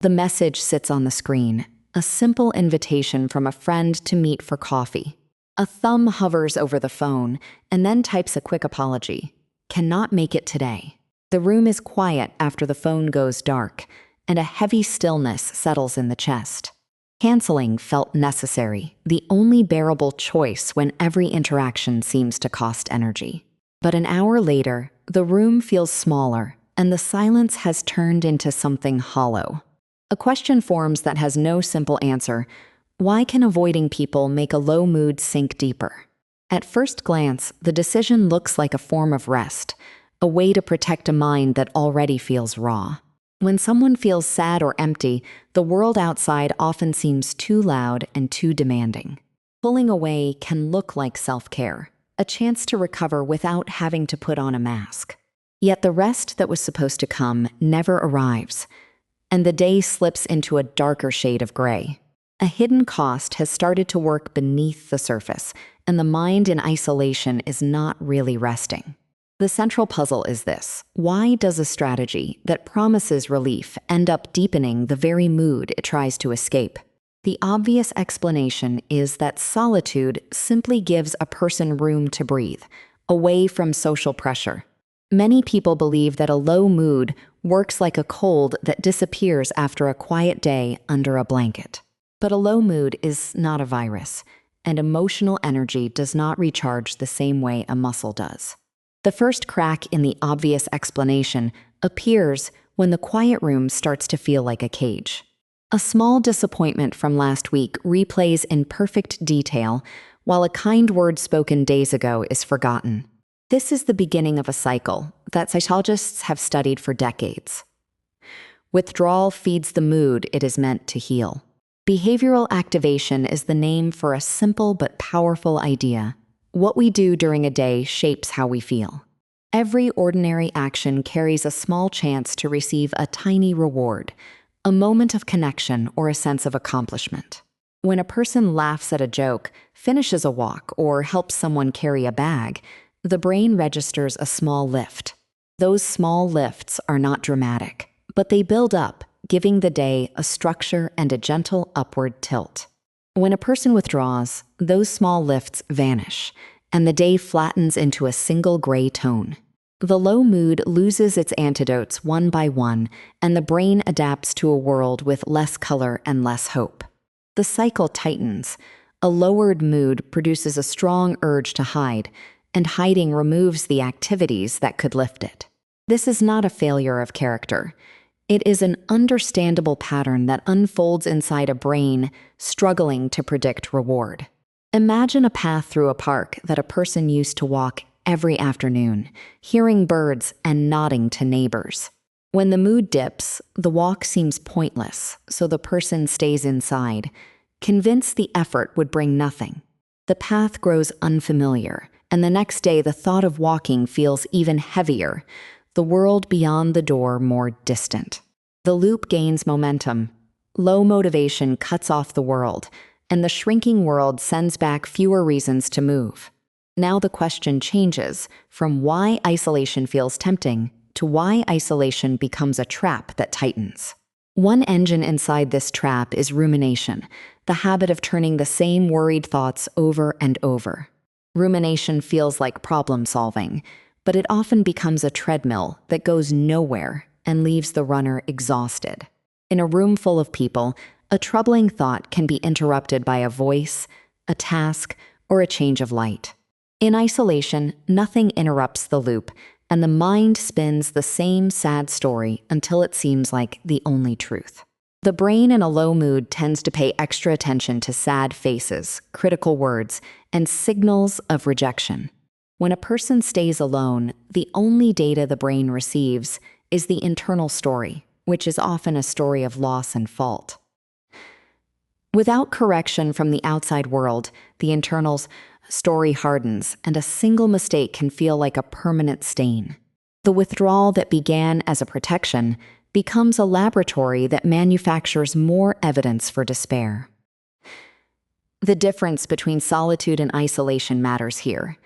The message sits on the screen, a simple invitation from a friend to meet for coffee. A thumb hovers over the phone and then types a quick apology. Cannot make it today. The room is quiet after the phone goes dark, and a heavy stillness settles in the chest. Canceling felt necessary, the only bearable choice when every interaction seems to cost energy. But an hour later, the room feels smaller, and the silence has turned into something hollow. A question forms that has no simple answer. Why can avoiding people make a low mood sink deeper? At first glance, the decision looks like a form of rest, a way to protect a mind that already feels raw. When someone feels sad or empty, the world outside often seems too loud and too demanding. Pulling away can look like self-care, a chance to recover without having to put on a mask. Yet the rest that was supposed to come never arrives, and the day slips into a darker shade of gray. A hidden cost has started to work beneath the surface, and the mind in isolation is not really resting. The central puzzle is this: why does a strategy that promises relief end up deepening the very mood it tries to escape? The obvious explanation is that solitude simply gives a person room to breathe, away from social pressure. Many people believe that a low mood works like a cold that disappears after a quiet day under a blanket. But a low mood is not a virus, and emotional energy does not recharge the same way a muscle does. The first crack in the obvious explanation appears when the quiet room starts to feel like a cage. A small disappointment from last week replays in perfect detail, while a kind word spoken days ago is forgotten. This is the beginning of a cycle that psychologists have studied for decades. Withdrawal feeds the mood it is meant to heal. Behavioral activation is the name for a simple but powerful idea. What we do during a day shapes how we feel. Every ordinary action carries a small chance to receive a tiny reward, a moment of connection or a sense of accomplishment. When a person laughs at a joke, finishes a walk, or helps someone carry a bag, the brain registers a small lift. Those small lifts are not dramatic, but they build up, giving the day a structure and a gentle upward tilt. When a person withdraws, those small lifts vanish, and the day flattens into a single gray tone. The low mood loses its antidotes one by one, and the brain adapts to a world with less color and less hope. The cycle tightens. A lowered mood produces a strong urge to hide, and hiding removes the activities that could lift it. This is not a failure of character. It is an understandable pattern that unfolds inside a brain struggling to predict reward. Imagine a path through a park that a person used to walk every afternoon, hearing birds and nodding to neighbors. When the mood dips, the walk seems pointless, so the person stays inside, convinced the effort would bring nothing. The path grows unfamiliar, and the next day the thought of walking feels even heavier, the world beyond the door more distant. The loop gains momentum. Low motivation cuts off the world, and the shrinking world sends back fewer reasons to move. Now the question changes from why isolation feels tempting to why isolation becomes a trap that tightens. One engine inside this trap is rumination, the habit of turning the same worried thoughts over and over. Rumination feels like problem solving, but it often becomes a treadmill that goes nowhere and leaves the runner exhausted. In a room full of people, a troubling thought can be interrupted by a voice, a task, or a change of light. In isolation, nothing interrupts the loop, and the mind spins the same sad story until it seems like the only truth. The brain in a low mood tends to pay extra attention to sad faces, critical words, and signals of rejection. When a person stays alone, the only data the brain receives is the internal story, which is often a story of loss and fault. Without correction from the outside world, the internal story hardens, and a single mistake can feel like a permanent stain. The withdrawal that began as a protection becomes a laboratory that manufactures more evidence for despair. The difference between solitude and isolation matters here,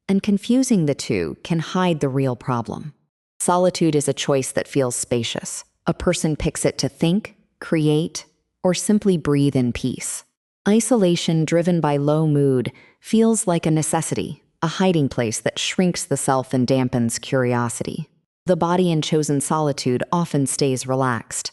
and confusing the two can hide the real problem. Solitude is a choice that feels spacious. A person picks it to think, create, or simply breathe in peace. Isolation driven by low mood feels like a necessity, a hiding place that shrinks the self and dampens curiosity. The body in chosen solitude often stays relaxed,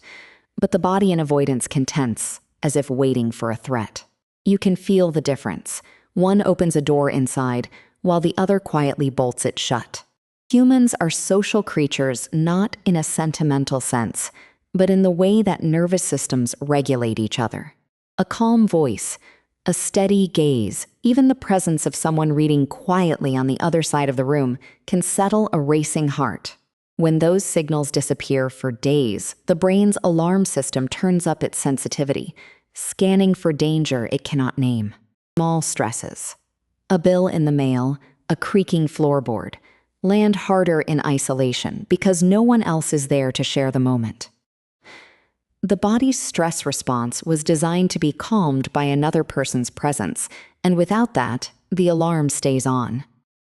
but the body in avoidance can tense, as if waiting for a threat. You can feel the difference. One opens a door inside, while the other quietly bolts it shut. Humans are social creatures not in a sentimental sense, but in the way that nervous systems regulate each other. A calm voice, a steady gaze, even the presence of someone reading quietly on the other side of the room can settle a racing heart. When those signals disappear for days, the brain's alarm system turns up its sensitivity, scanning for danger it cannot name. Small stresses. A bill in the mail, a creaking floorboard, land harder in isolation because no one else is there to share the moment. The body's stress response was designed to be calmed by another person's presence, and without that, the alarm stays on.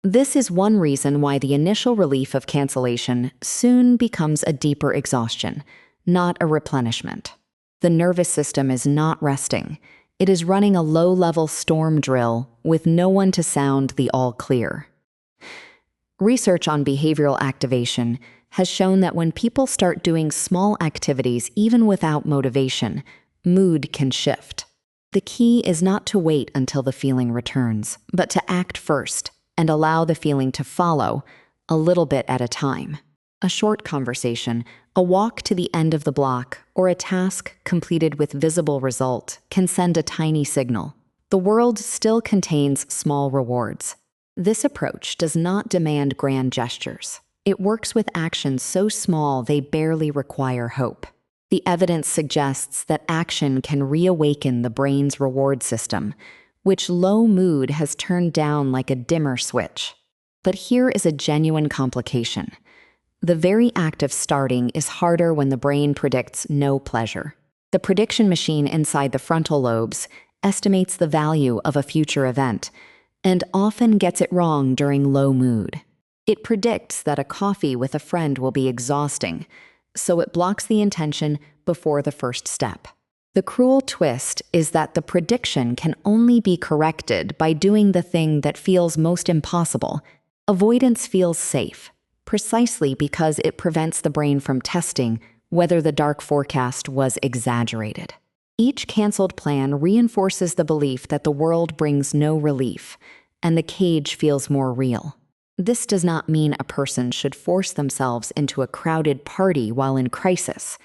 This is one reason why the initial relief of cancellation soon becomes a deeper exhaustion, not a replenishment. The nervous system is not resting. It is running a low-level storm drill with no one to sound the all clear. Research on behavioral activation has shown that when people start doing small activities even without motivation, mood can shift. The key is not to wait until the feeling returns, but to act first and allow the feeling to follow, a little bit at a time. A short conversation, a walk to the end of the block, or a task completed with visible result can send a tiny signal. The world still contains small rewards. This approach does not demand grand gestures. It works with actions so small they barely require hope. The evidence suggests that action can reawaken the brain's reward system, which low mood has turned down like a dimmer switch. But here is a genuine complication. The very act of starting is harder when the brain predicts no pleasure. The prediction machine inside the frontal lobes estimates the value of a future event and often gets it wrong during low mood. It predicts that a coffee with a friend will be exhausting, so it blocks the intention before the first step. The cruel twist is that the prediction can only be corrected by doing the thing that feels most impossible. Avoidance feels safe, precisely because it prevents the brain from testing whether the dark forecast was exaggerated. Each canceled plan reinforces the belief that the world brings no relief, and the cage feels more real. This does not mean a person should force themselves into a crowded party while in crisis.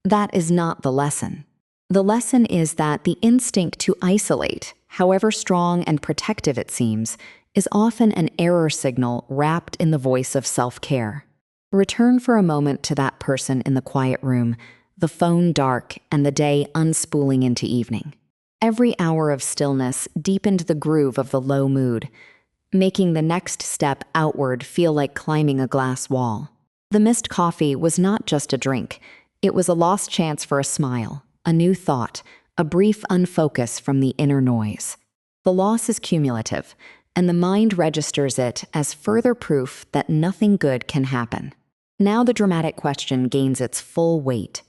That is not the lesson. The lesson is that the instinct to isolate, however strong and protective it seems, is often an error signal wrapped in the voice of self-care. Return for a moment to that person in the quiet room, the phone dark and the day unspooling into evening. Every hour of stillness deepened the groove of the low mood, making the next step outward feel like climbing a glass wall. The missed coffee was not just a drink. It was a lost chance for a smile, a new thought, a brief unfocus from the inner noise. The loss is cumulative, and the mind registers it as further proof that nothing good can happen. Now the dramatic question gains its full weight.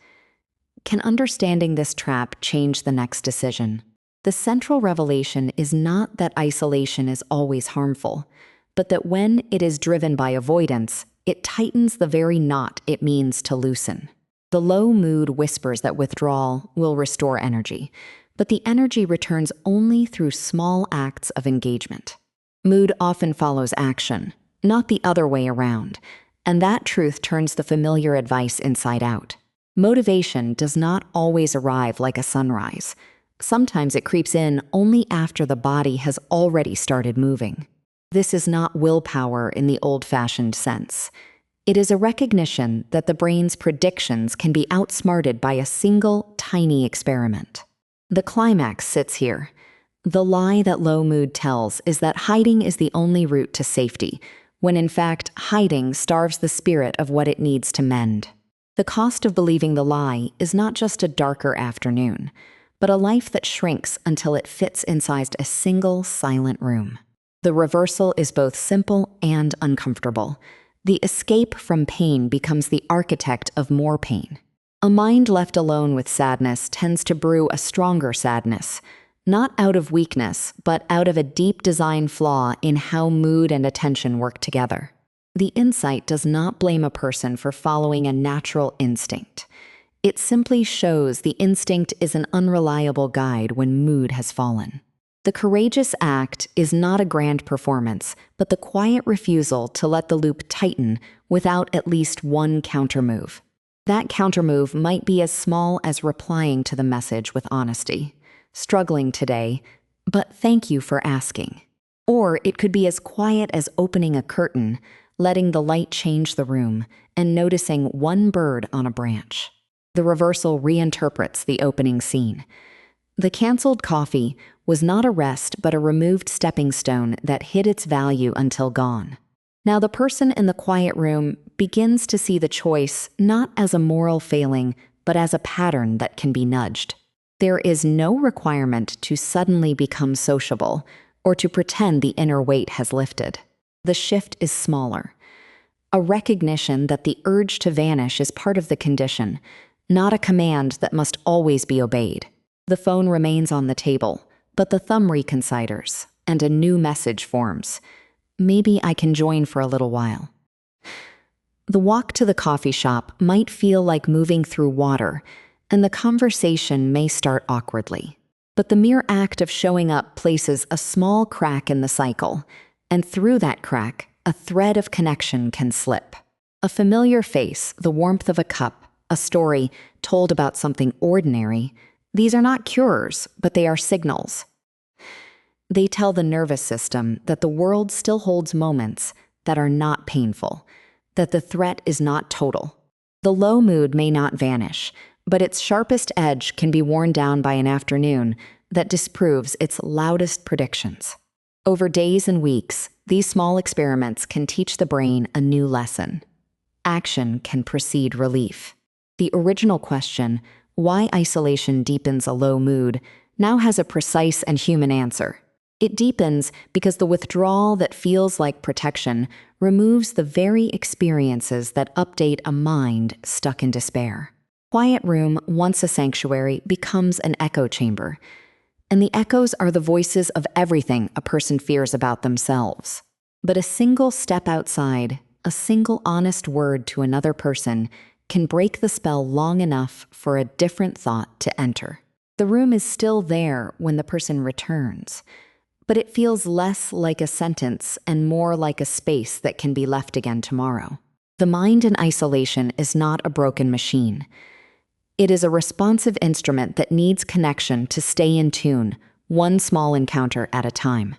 Can understanding this trap change the next decision? The central revelation is not that isolation is always harmful, but that when it is driven by avoidance, it tightens the very knot it means to loosen. The low mood whispers that withdrawal will restore energy, but the energy returns only through small acts of engagement. Mood often follows action, not the other way around, and that truth turns the familiar advice inside out. Motivation does not always arrive like a sunrise. Sometimes it creeps in only after the body has already started moving. This is not willpower in the old-fashioned sense. It is a recognition that the brain's predictions can be outsmarted by a single, tiny experiment. The climax sits here. The lie that low mood tells is that hiding is the only route to safety, when in fact, hiding starves the spirit of what it needs to mend. The cost of believing the lie is not just a darker afternoon, but a life that shrinks until it fits inside a single, silent room. The reversal is both simple and uncomfortable. The escape from pain becomes the architect of more pain. A mind left alone with sadness tends to brew a stronger sadness, not out of weakness, but out of a deep design flaw in how mood and attention work together. The insight does not blame a person for following a natural instinct. It simply shows the instinct is an unreliable guide when mood has fallen. The courageous act is not a grand performance, but the quiet refusal to let the loop tighten without at least one countermove. That countermove might be as small as replying to the message with honesty. Struggling today, but thank you for asking. Or it could be as quiet as opening a curtain, letting the light change the room, and noticing one bird on a branch. The reversal reinterprets the opening scene. The canceled coffee was not a rest but a removed stepping stone that hid its value until gone. Now the person in the quiet room begins to see the choice not as a moral failing, but as a pattern that can be nudged. There is no requirement to suddenly become sociable or to pretend the inner weight has lifted. The shift is smaller. A recognition that the urge to vanish is part of the condition, not a command that must always be obeyed. The phone remains on the table, but the thumb reconsiders, and a new message forms. Maybe I can join for a little while. The walk to the coffee shop might feel like moving through water, and the conversation may start awkwardly. But the mere act of showing up places a small crack in the cycle, and through that crack, a thread of connection can slip. A familiar face, the warmth of a cup, a story told about something ordinary, these are not cures, but they are signals. They tell the nervous system that the world still holds moments that are not painful, that the threat is not total. The low mood may not vanish, but its sharpest edge can be worn down by an afternoon that disproves its loudest predictions. Over days and weeks, these small experiments can teach the brain a new lesson. Action can precede relief. The original question, why isolation deepens a low mood, now has a precise and human answer. It deepens because the withdrawal that feels like protection removes the very experiences that update a mind stuck in despair. Quiet room, once a sanctuary, becomes an echo chamber. And the echoes are the voices of everything a person fears about themselves. But a single step outside, a single honest word to another person, can break the spell long enough for a different thought to enter. The room is still there when the person returns, but it feels less like a sentence and more like a space that can be left again tomorrow. The mind in isolation is not a broken machine. It is a responsive instrument that needs connection to stay in tune, one small encounter at a time.